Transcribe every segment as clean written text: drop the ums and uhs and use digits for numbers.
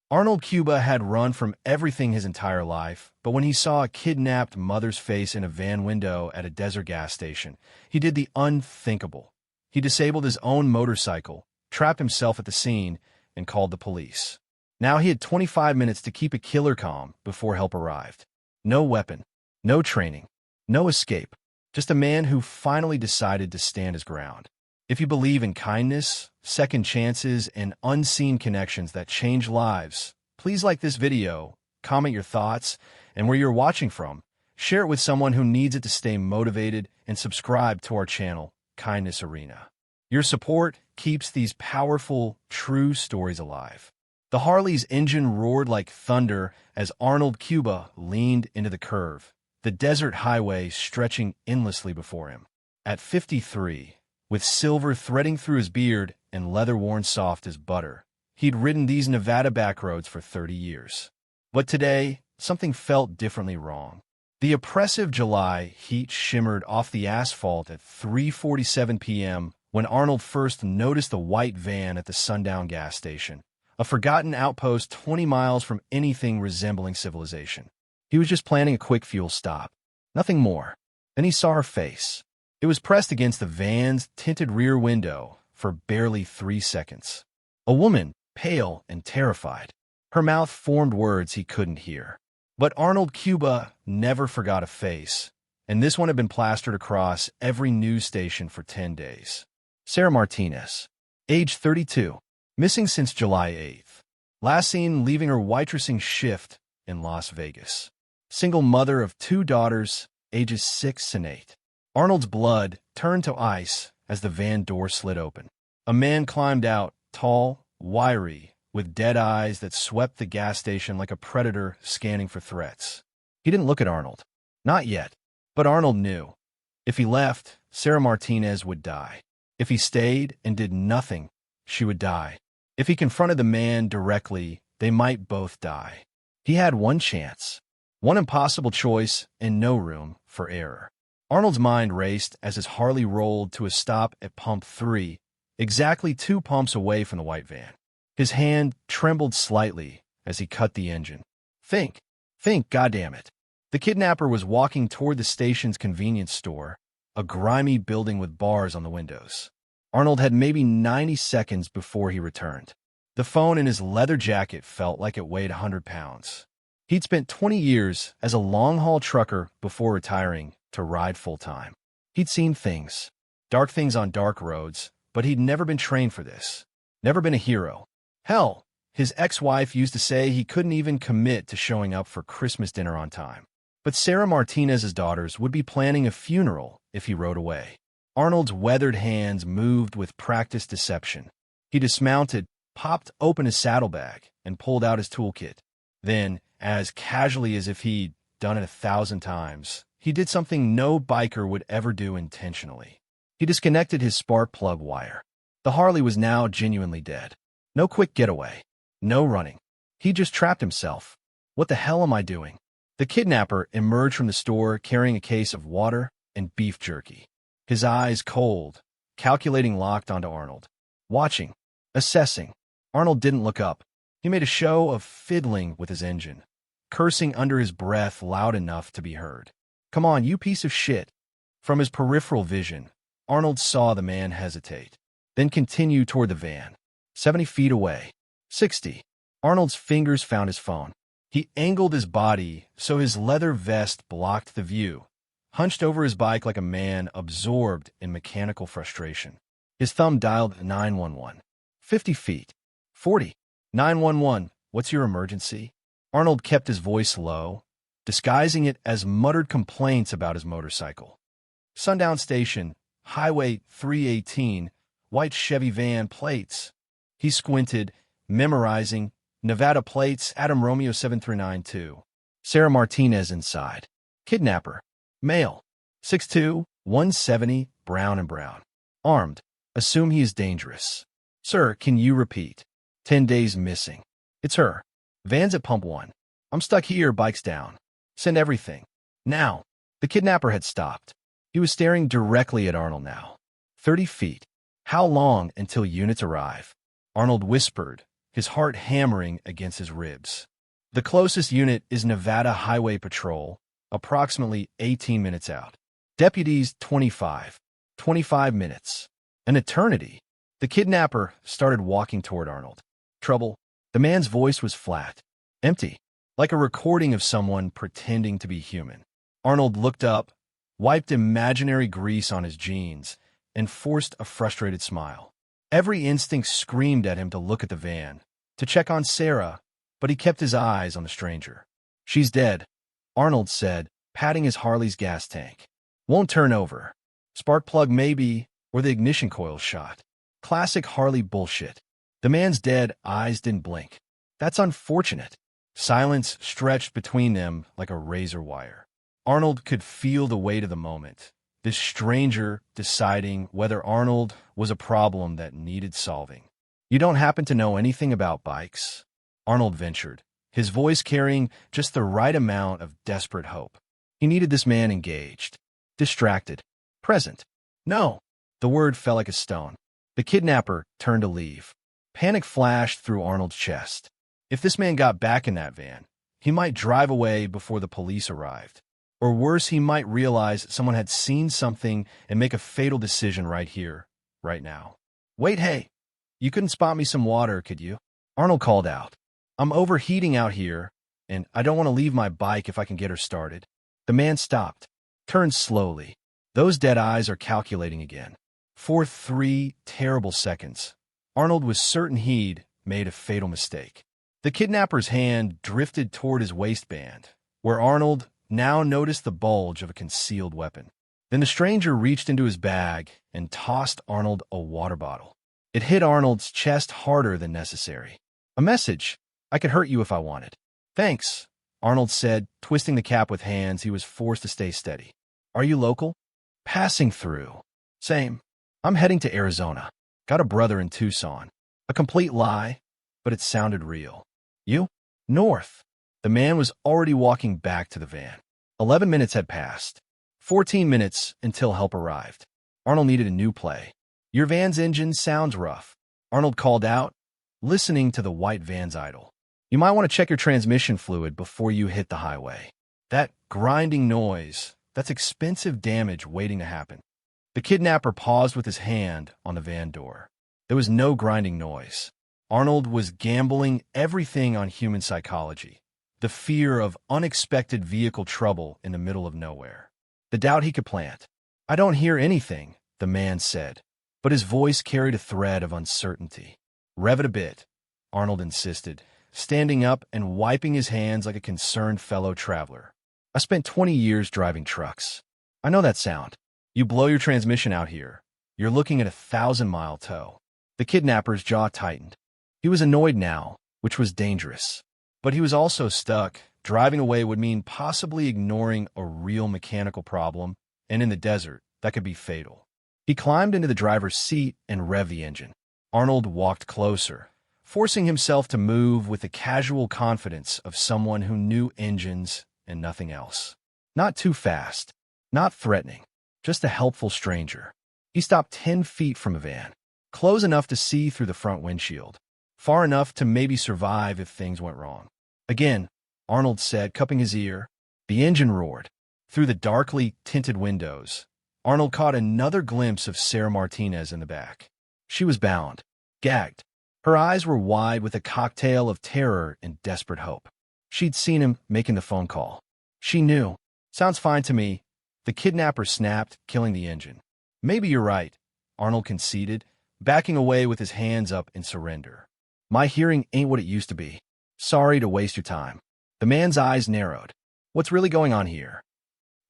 Arnold Cuba had run from everything his entire life, but when he saw a kidnapped mother's face in a van window at a desert gas station, he did the unthinkable. He disabled his own motorcycle, trapped himself at the scene, and called the police. Now he had 25 minutes to keep a killer calm before help arrived. No weapon, no training, no escape, just a man who finally decided to stand his ground. If you believe in kindness, second chances, and unseen connections that change lives, please like this video, comment your thoughts, and where you're watching from. Share it with someone who needs it to stay motivated, and subscribe to our channel, Kindness Arena. Your support keeps these powerful, true stories alive. The Harley's engine roared like thunder as Arnold Cuba leaned into the curve, the desert highway stretching endlessly before him. At 53, with silver threading through his beard and leather worn soft as butter, he'd ridden these Nevada backroads for 30 years. But today, something felt differently wrong. The oppressive July heat shimmered off the asphalt at 3:47 p.m. when Arnold first noticed the white van at the sundown gas station, a forgotten outpost 20 miles from anything resembling civilization. He was just planning a quick fuel stop, nothing more. Then he saw her face. It was pressed against the van's tinted rear window for barely 3 seconds. A woman, pale and terrified. Her mouth formed words he couldn't hear. But Arnold Cuba never forgot a face, and this one had been plastered across every news station for 10 days. Sarah Martinez, age 32, missing since July 8th. Last seen leaving her waitressing shift in Las Vegas. Single mother of 2 daughters, ages 6 and 8. Arnold's blood turned to ice as the van door slid open. A man climbed out, tall, wiry, with dead eyes that swept the gas station like a predator scanning for threats. He didn't look at Arnold. Not yet. But Arnold knew. If he left, Sarah Martinez would die. If he stayed and did nothing, she would die. If he confronted the man directly, they might both die. He had one chance. One impossible choice and no room for error. Arnold's mind raced as his Harley rolled to a stop at pump 3, exactly 2 pumps away from the white van. His hand trembled slightly as he cut the engine. Think, goddammit. The kidnapper was walking toward the station's convenience store, a grimy building with bars on the windows. Arnold had maybe 90 seconds before he returned. The phone in his leather jacket felt like it weighed 100 pounds. He'd spent 20 years as a long-haul trucker before retiring to ride full-time. He'd seen things, dark things on dark roads, but he'd never been trained for this. Never been a hero. Hell, his ex-wife used to say he couldn't even commit to showing up for Christmas dinner on time. But Sarah Martinez's daughters would be planning a funeral if he rode away. Arnold's weathered hands moved with practiced deception. He dismounted, popped open his saddlebag, and pulled out his toolkit. Then, as casually as if he'd done it 1,000 times, he did something no biker would ever do intentionally. He disconnected his spark plug wire. The Harley was now genuinely dead. No quick getaway. No running. He just trapped himself. What the hell am I doing? The kidnapper emerged from the store carrying a case of water and beef jerky. His eyes cold, calculating locked onto Arnold. Watching, assessing. Arnold didn't look up. He made a show of fiddling with his engine, cursing under his breath loud enough to be heard. Come on, you piece of shit. From his peripheral vision, Arnold saw the man hesitate, then continue toward the van. 70 feet away. 60. Arnold's fingers found his phone. He angled his body so his leather vest blocked the view, hunched over his bike like a man absorbed in mechanical frustration. His thumb dialed 911. 50 feet. 40. 911, what's your emergency? Arnold kept his voice low, disguising it as muttered complaints about his motorcycle. Sundown Station, Highway 318, white Chevy van plates. He squinted, memorizing Nevada plates, Adam Romeo 7392. Sarah Martinez inside. Kidnapper. Male. 6'2", 170, brown and brown. Armed. Assume he is dangerous. Sir, can you repeat? 10 days missing. It's her. Van's at pump 1. I'm stuck here, bike's down. Send everything. Now. The kidnapper had stopped. He was staring directly at Arnold now. 30 feet. How long until units arrive? Arnold whispered, his heart hammering against his ribs. The closest unit is Nevada Highway Patrol, approximately 18 minutes out. Deputies 25 minutes. An eternity. The kidnapper started walking toward Arnold. Trouble? The man's voice was flat, empty, like a recording of someone pretending to be human. Arnold looked up, wiped imaginary grease on his jeans, and forced a frustrated smile. Every instinct screamed at him to look at the van, to check on Sarah, but he kept his eyes on the stranger. "She's dead," Arnold said, patting his Harley's gas tank. "Won't turn over. Spark plug maybe, or the ignition coil's shot. Classic Harley bullshit." The man's dead eyes didn't blink. "That's unfortunate." Silence stretched between them like a razor wire. Arnold could feel the weight of the moment. This stranger deciding whether Arnold was a problem that needed solving. "You don't happen to know anything about bikes?" Arnold ventured, his voice carrying just the right amount of desperate hope. He needed this man engaged, distracted, present. "No." The word fell like a stone. The kidnapper turned to leave. Panic flashed through Arnold's chest. If this man got back in that van, he might drive away before the police arrived. Or worse, he might realize someone had seen something and make a fatal decision right here, right now. "Wait, hey, you couldn't spot me some water, could you?" Arnold called out. "I'm overheating out here, and I don't want to leave my bike if I can get her started." The man stopped, turned slowly. Those dead eyes are calculating again. For 3 terrible seconds, Arnold was certain he'd made a fatal mistake. The kidnapper's hand drifted toward his waistband, where Arnold now noticed the bulge of a concealed weapon. Then the stranger reached into his bag and tossed Arnold a water bottle. It hit Arnold's chest harder than necessary. "A message. I could hurt you if I wanted." "Thanks," Arnold said, twisting the cap with hands he was forced to stay steady. "Are you local?" "Passing through." "Same. I'm heading to Arizona. Got a brother in Tucson." A complete lie, but it sounded real. "You?" "North." The man was already walking back to the van. 11 minutes had passed. 14 minutes until help arrived. Arnold needed a new play. "Your van's engine sounds rough," Arnold called out, listening to the white van's idle. "You might want to check your transmission fluid before you hit the highway. That grinding noise, that's expensive damage waiting to happen." The kidnapper paused with his hand on the van door. There was no grinding noise. Arnold was gambling everything on human psychology. The fear of unexpected vehicle trouble in the middle of nowhere. The doubt he could plant. "I don't hear anything," the man said, but his voice carried a thread of uncertainty. "Rev it a bit," Arnold insisted, standing up and wiping his hands like a concerned fellow traveler. "I spent 20 years driving trucks. I know that sound. You blow your transmission out here, you're looking at a 1,000-mile tow." The kidnapper's jaw tightened. He was annoyed now, which was dangerous. But he was also stuck. Driving away would mean possibly ignoring a real mechanical problem, and in the desert, that could be fatal. He climbed into the driver's seat and revved the engine. Arnold walked closer, forcing himself to move with the casual confidence of someone who knew engines and nothing else. Not too fast, not threatening, just a helpful stranger. He stopped 10 feet from a van, close enough to see through the front windshield, far enough to maybe survive if things went wrong. "Again," Arnold said, cupping his ear. The engine roared. Through the darkly tinted windows, Arnold caught another glimpse of Sarah Martinez in the back. She was bound, gagged. Her eyes were wide with a cocktail of terror and desperate hope. She'd seen him making the phone call. She knew. "Sounds fine to me." The kidnapper snapped, killing the engine. "Maybe you're right," Arnold conceded, backing away with his hands up in surrender. "My hearing ain't what it used to be. Sorry to waste your time." The man's eyes narrowed. "What's really going on here?"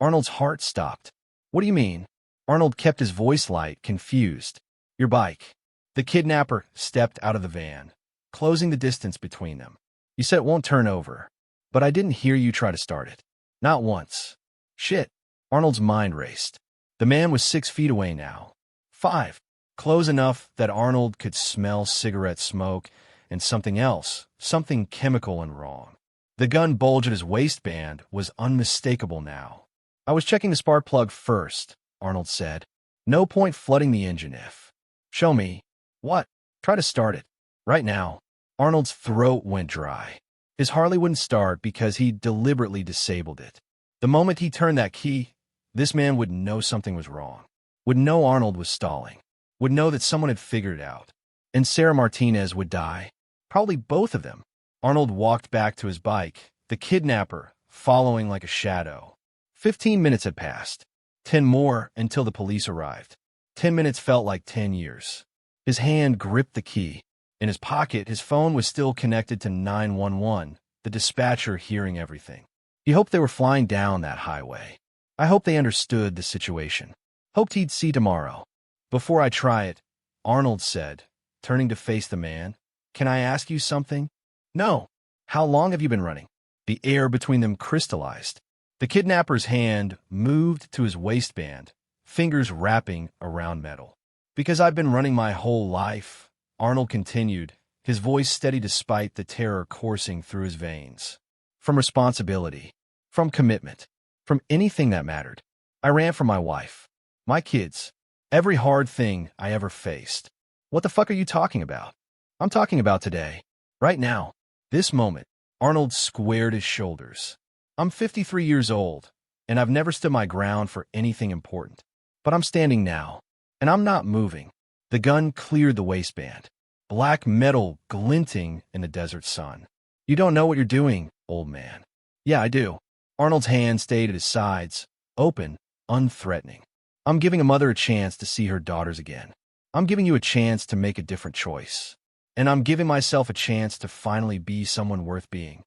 Arnold's heart stopped. "What do you mean?" Arnold kept his voice light, confused. "Your bike." The kidnapper stepped out of the van, closing the distance between them. "You said it won't turn over, but I didn't hear you try to start it. Not once." "Shit." Arnold's mind raced. The man was 6 feet away now. 5. Close enough that Arnold could smell cigarette smoke and something else, something chemical and wrong. The gun bulge at his waistband was unmistakable now. "I was checking the spark plug first," Arnold said. "No point flooding the engine if." "Show me." "What?" "Try to start it. Right now." Arnold's throat went dry. His Harley wouldn't start because he deliberately disabled it. The moment he turned that key, this man would know something was wrong. Would know Arnold was stalling. Would know that someone had figured it out. And Sarah Martinez would die. Probably both of them. Arnold walked back to his bike, the kidnapper following like a shadow. 15 minutes had passed. 10 more until the police arrived. 10 minutes felt like 10 years. His hand gripped the key. In his pocket, his phone was still connected to 911, the dispatcher hearing everything. He hoped they were flying down that highway. I hoped they understood the situation. Hoped he'd see tomorrow. Before I try it, Arnold said, turning to face the man, "Can I ask you something?" "No." "How long have you been running?" The air between them crystallized. The kidnapper's hand moved to his waistband, fingers wrapping around metal. "Because I've been running my whole life," Arnold continued, his voice steady despite the terror coursing through his veins. "From responsibility, from commitment, from anything that mattered. I ran from my wife, my kids, every hard thing I ever faced." "What the fuck are you talking about?" "I'm talking about today. Right now. This moment." Arnold squared his shoulders. "I'm 53 years old, and I've never stood my ground for anything important. But I'm standing now, and I'm not moving." The gun cleared the waistband, black metal glinting in the desert sun. "You don't know what you're doing, old man." "Yeah, I do." Arnold's hand stayed at his sides, open, unthreatening. "I'm giving a mother a chance to see her daughters again. I'm giving you a chance to make a different choice. And I'm giving myself a chance to finally be someone worth being.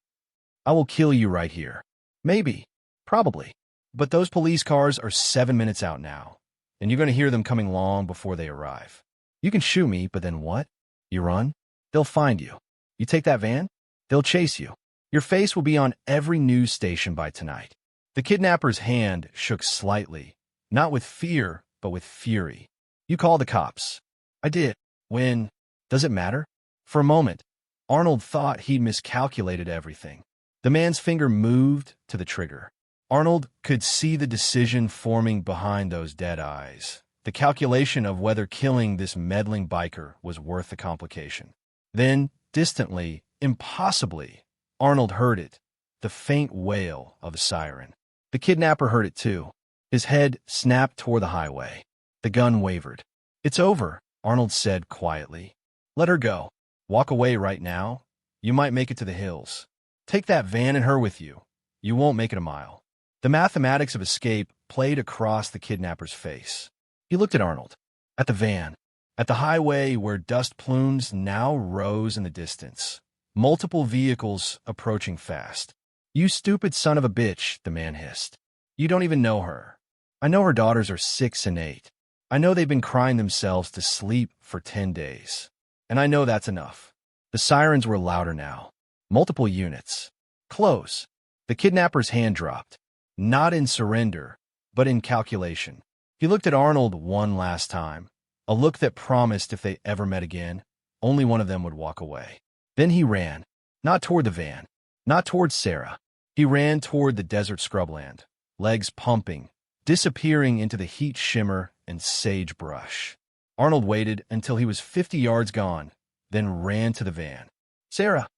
I will kill you right here. Maybe. Probably. But those police cars are 7 minutes out now, and you're going to hear them coming long before they arrive. You can shoot me, but then what? You run? They'll find you. You take that van? They'll chase you. Your face will be on every news station by tonight." The kidnapper's hand shook slightly, not with fear, but with fury. "You call the cops." "I did." "When? Does it matter?" For a moment, Arnold thought he'd miscalculated everything. The man's finger moved to the trigger. Arnold could see the decision forming behind those dead eyes, the calculation of whether killing this meddling biker was worth the complication. Then, distantly, impossibly, Arnold heard it, the faint wail of a siren. The kidnapper heard it too. His head snapped toward the highway. The gun wavered. "It's over," Arnold said quietly. "Let her go. Walk away right now. You might make it to the hills. Take that van and her with you. You won't make it a mile." The mathematics of escape played across the kidnapper's face. He looked at Arnold, at the van, at the highway where dust plumes now rose in the distance. Multiple vehicles approaching fast. "You stupid son of a bitch," the man hissed. "You don't even know her. I know her daughters are 6 and 8. I know they've been crying themselves to sleep for 10 days. And I know that's enough." The sirens were louder now. Multiple units. "Close." The kidnapper's hand dropped. Not in surrender, but in calculation. He looked at Arnold one last time, a look that promised if they ever met again, only one of them would walk away. Then he ran, not toward the van, not toward Sarah. He ran toward the desert scrubland, legs pumping, disappearing into the heat shimmer and sagebrush. Arnold waited until he was 50 yards gone, then ran to the van. Sarah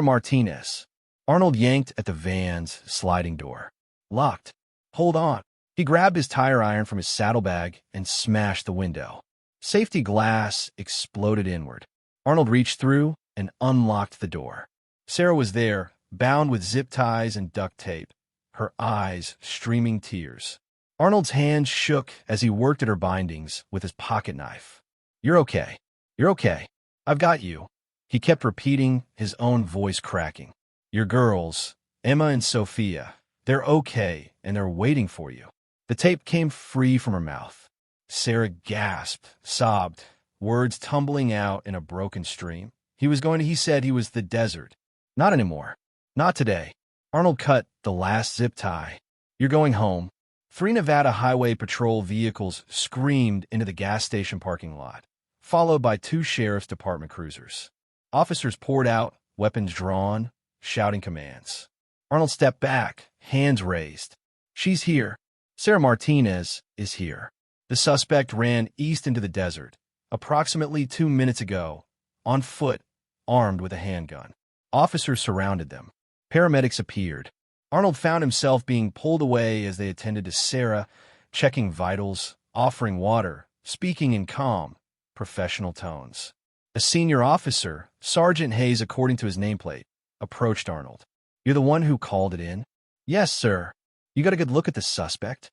Martinez." Arnold yanked at the van's sliding door. "Locked. Hold on." He grabbed his tire iron from his saddlebag and smashed the window. Safety glass exploded inward. Arnold reached through and unlocked the door. Sarah was there, bound with zip ties and duct tape, her eyes streaming tears. Arnold's hand shook as he worked at her bindings with his pocket knife. "You're okay. You're okay. I've got you." He kept repeating, his own voice cracking. "Your girls, Emma and Sophia, they're okay, and they're waiting for you." The tape came free from her mouth. Sarah gasped, sobbed, words tumbling out in a broken stream. He said he was the desert. Not anymore. Not today. Arnold cut the last zip tie. "You're going home." 3 Nevada Highway Patrol vehicles screamed into the gas station parking lot, followed by 2 Sheriff's Department cruisers. Officers poured out, weapons drawn, shouting commands. Arnold stepped back, hands raised. "She's here. Sarah Martinez is here." The suspect ran east into the desert, approximately 2 minutes ago, on foot, armed with a handgun. Officers surrounded them. Paramedics appeared. Arnold found himself being pulled away as they attended to Sarah, checking vitals, offering water, speaking in calm, professional tones. A senior officer, Sergeant Hayes according to his nameplate, approached Arnold. "You're the one who called it in?" "Yes, sir." "You got a good look at the suspect?"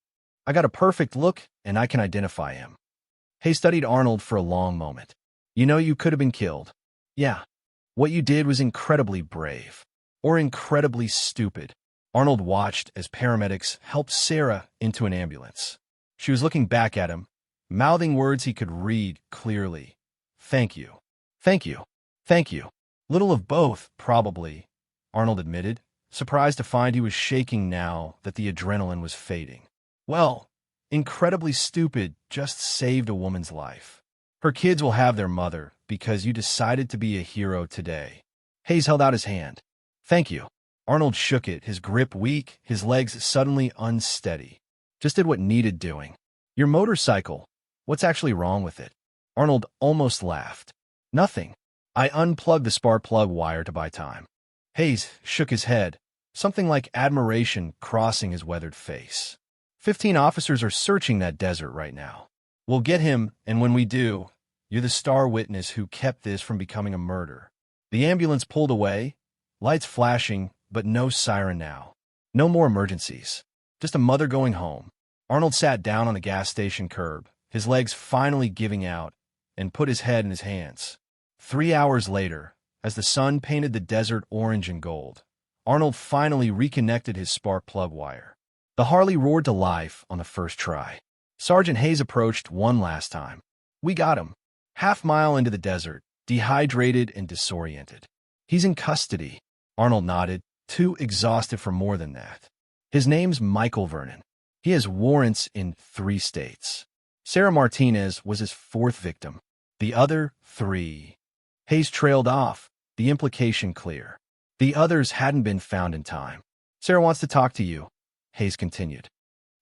"I got a perfect look, and I can identify him." Hayes studied Arnold for a long moment. "You know you could have been killed." "Yeah. What you did was incredibly brave. Or incredibly stupid." Arnold watched as paramedics helped Sarah into an ambulance. She was looking back at him, mouthing words he could read clearly. "Thank you. Thank you. Thank you." "Little of both, probably," Arnold admitted, surprised to find he was shaking now that the adrenaline was fading. "Well, incredibly stupid just saved a woman's life. Her kids will have their mother because you decided to be a hero today." Hayes held out his hand. "Thank you." Arnold shook it, his grip weak, his legs suddenly unsteady. "Just did what needed doing." "Your motorcycle, what's actually wrong with it?" Arnold almost laughed. "Nothing. I unplugged the spark plug wire to buy time." Hayes shook his head, something like admiration crossing his weathered face. 15 officers are searching that desert right now. We'll get him, and when we do, you're the star witness who kept this from becoming a murder. The ambulance pulled away, lights flashing, but no siren now. No more emergencies. Just a mother going home. Arnold sat down on the gas station curb, his legs finally giving out, and put his head in his hands. 3 hours later, as the sun painted the desert orange and gold, Arnold finally reconnected his spark plug wire. The Harley roared to life on the first try. Sergeant Hayes approached one last time. "We got him." Half-mile into the desert, dehydrated and disoriented. "He's in custody." Arnold nodded, too exhausted for more than that. "His name's Michael Vernon. He has warrants in 3 states. Sarah Martinez was his 4th victim. The other 3. Hayes trailed off, the implication clear. The others hadn't been found in time. "Sarah wants to talk to you," Hayes continued.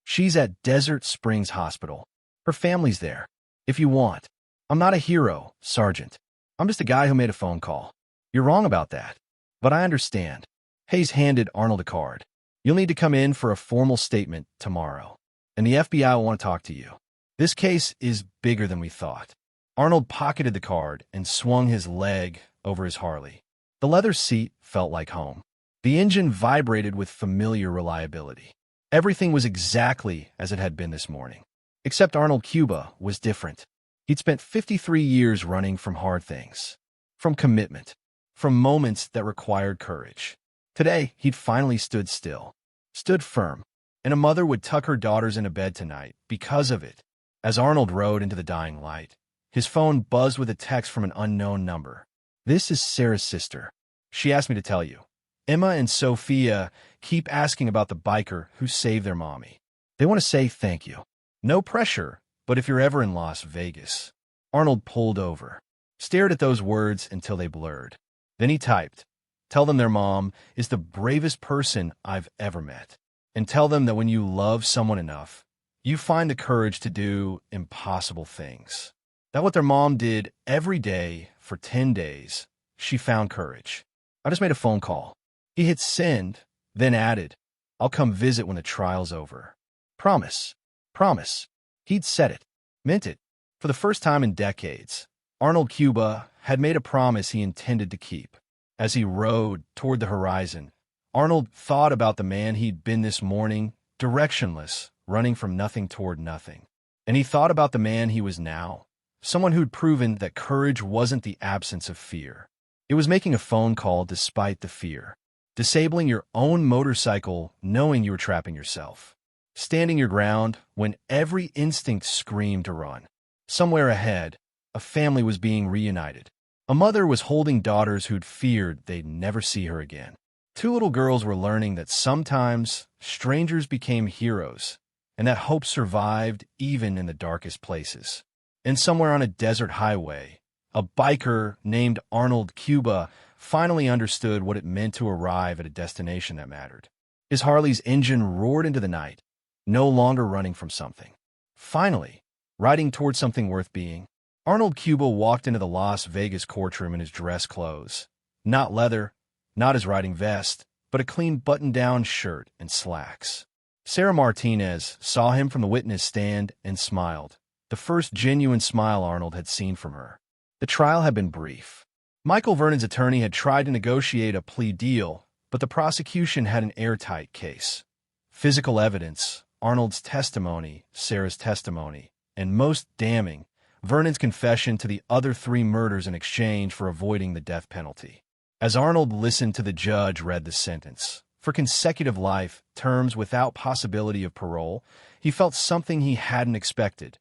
"She's at Desert Springs Hospital. Her family's there. If you want." "I'm not a hero, Sergeant. I'm just a guy who made a phone call." "You're wrong about that. But I understand." Hayes handed Arnold a card. "You'll need to come in for a formal statement tomorrow, and the FBI will want to talk to you. This case is bigger than we thought." Arnold pocketed the card and swung his leg over his Harley. The leather seat felt like home. The engine vibrated with familiar reliability. Everything was exactly as it had been this morning. Except Arnold Cuba was different. He'd spent 53 years running from hard things, from commitment, from moments that required courage. Today, he'd finally stood still, stood firm, and a mother would tuck her daughters into bed tonight because of it. As Arnold rode into the dying light, his phone buzzed with a text from an unknown number. "This is Sarah's sister. She asked me to tell you. Emma and Sophia keep asking about the biker who saved their mommy. They want to say thank you. No pressure, but if you're ever in Las Vegas." Arnold pulled over, stared at those words until they blurred. Then he typed, "Tell them their mom is the bravest person I've ever met. And tell them that when you love someone enough, you find the courage to do impossible things. That what their mom did every day for 10 days, she found courage. I just made a phone call." He hit send, then added, "I'll come visit when the trial's over. Promise. Promise." He'd said it, meant it. For the first time in decades, Arnold Cuba had made a promise he intended to keep. As he rode toward the horizon, Arnold thought about the man he'd been this morning, directionless, running from nothing toward nothing. And he thought about the man he was now, someone who'd proven that courage wasn't the absence of fear. It was making a phone call despite the fear, disabling your own motorcycle knowing you were trapping yourself, standing your ground when every instinct screamed to run. Somewhere ahead, a family was being reunited. A mother was holding daughters who'd feared they'd never see her again. 2 little girls were learning that sometimes strangers became heroes, and that hope survived even in the darkest places. And somewhere on a desert highway, a biker named Arnold Cuba finally understood what it meant to arrive at a destination that mattered. His Harley's engine roared into the night, no longer running from something. Finally, riding toward something worth being. Arnold Cuba walked into the Las Vegas courtroom in his dress clothes. Not leather, not his riding vest, but a clean button-down shirt and slacks. Sarah Martinez saw him from the witness stand and smiled, the first genuine smile Arnold had seen from her. The trial had been brief. Michael Vernon's attorney had tried to negotiate a plea deal, but the prosecution had an airtight case. Physical evidence, Arnold's testimony, Sarah's testimony, and most damning, Vernon's confession to the other 3 murders in exchange for avoiding the death penalty. As Arnold listened to the judge read the sentence, for consecutive life terms without possibility of parole, he felt something he hadn't expected.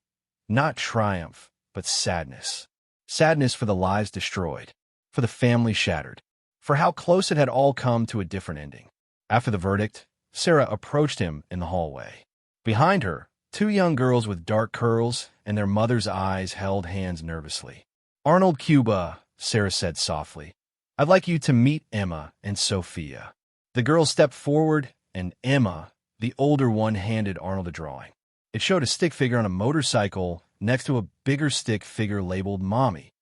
Not triumph, but sadness. Sadness for the lives destroyed, for the family shattered, for how close it had all come to a different ending. After the verdict, Sarah approached him in the hallway. Behind her, 2 young girls with dark curls and their mother's eyes held hands nervously. "Arnold Cuba," Sarah said softly, "I'd like you to meet Emma and Sophia." The girls stepped forward, and Emma, the older one, handed Arnold a drawing. It showed a stick figure on a motorcycle next to a bigger stick figure labeled Mommy.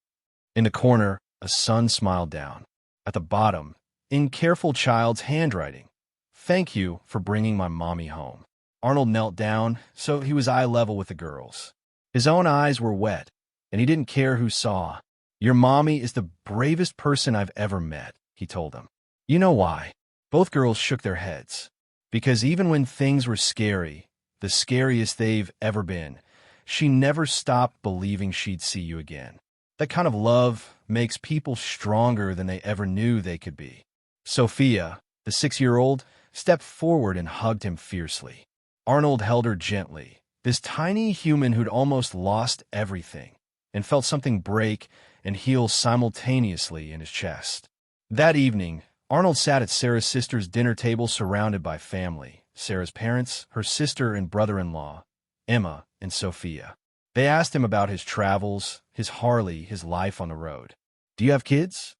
In the corner, a son smiled down. At the bottom, in careful child's handwriting, "Thank you for bringing my mommy home." Arnold knelt down, so he was eye level with the girls. His own eyes were wet, and he didn't care who saw. "Your mommy is the bravest person I've ever met," he told them. "You know why?" Both girls shook their heads. "Because even when things were scary, the scariest they've ever been, she never stopped believing she'd see you again. That kind of love makes people stronger than they ever knew they could be." Sophia, the 6-year-old, stepped forward and hugged him fiercely. Arnold held her gently, this tiny human who'd almost lost everything, and felt something break and heal simultaneously in his chest. That evening, Arnold sat at Sarah's sister's dinner table surrounded by family, Sarah's parents, her sister and brother-in-law, Emma and Sophia. They asked him about his travels, his Harley, his life on the road. "Do you have kids?"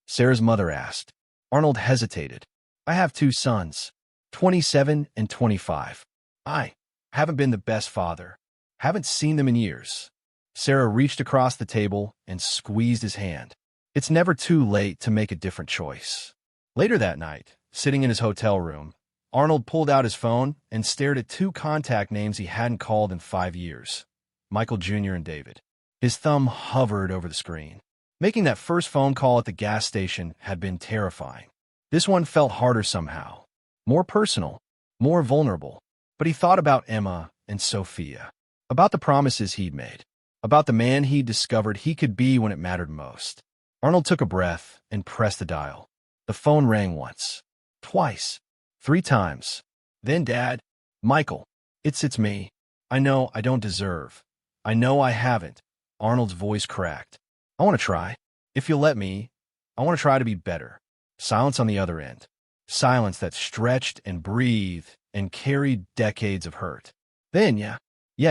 Sarah's mother asked. Arnold hesitated. "I have 2 sons, 27 and 25. I haven't been the best father. Haven't seen them in years." Sarah reached across the table and squeezed his hand. "It's never too late to make a different choice." Later that night, sitting in his hotel room, Arnold pulled out his phone and stared at 2 contact names he hadn't called in 5 years, Michael Jr. and David. His thumb hovered over the screen. Making that first phone call at the gas station had been terrifying. This one felt harder somehow, more personal, more vulnerable. But he thought about Emma and Sophia, about the promises he'd made, about the man he'd discovered he could be when it mattered most. Arnold took a breath and pressed the dial. The phone rang once, twice, 3 times. Then, "Dad, Michael, it's me. I know I don't deserve. I know I haven't." Arnold's voice cracked. "I want to try. If you'll let me, I want to try to be better." Silence on the other end. Silence that stretched and breathed and carried decades of hurt. Then, yeah,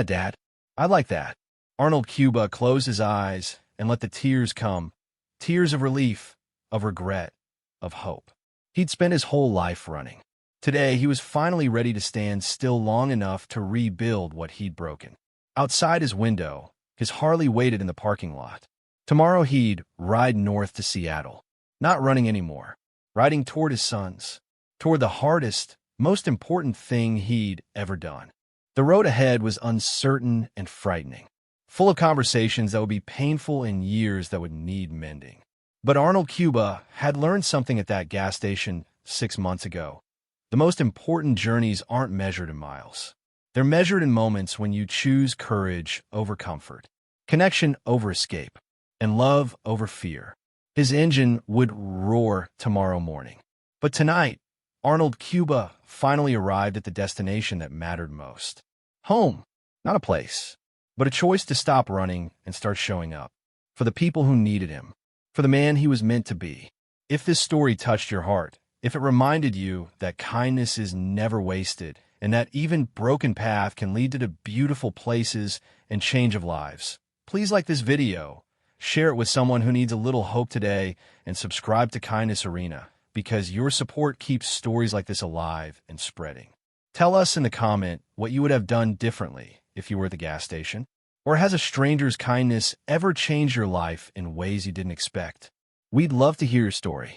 Dad, I like that." Arnold Cuba closed his eyes and let the tears come. Tears of relief, of regret, of hope. He'd spent his whole life running. Today, he was finally ready to stand still long enough to rebuild what he'd broken. Outside his window, his Harley waited in the parking lot. Tomorrow he'd ride north to Seattle. Not running anymore. Riding toward his sons. Toward the hardest, most important thing he'd ever done. The road ahead was uncertain and frightening. Full of conversations that would be painful and years that would need mending. But Arnold Cuba had learned something at that gas station 6 months ago. The most important journeys aren't measured in miles. They're measured in moments when you choose courage over comfort, connection over escape, and love over fear. His engine would roar tomorrow morning. But tonight, Arnold Cuba finally arrived at the destination that mattered most. Home, not a place, but a choice to stop running and start showing up. For the people who needed him. For the man he was meant to be. If this story touched your heart, if it reminded you that kindness is never wasted, and that even broken path can lead to the beautiful places and change of lives, please like this video, share it with someone who needs a little hope today, and subscribe to Kindness Arena, because your support keeps stories like this alive and spreading. Tell us in the comment what you would have done differently if you were at the gas station. Or has a stranger's kindness ever changed your life in ways you didn't expect? We'd love to hear your story.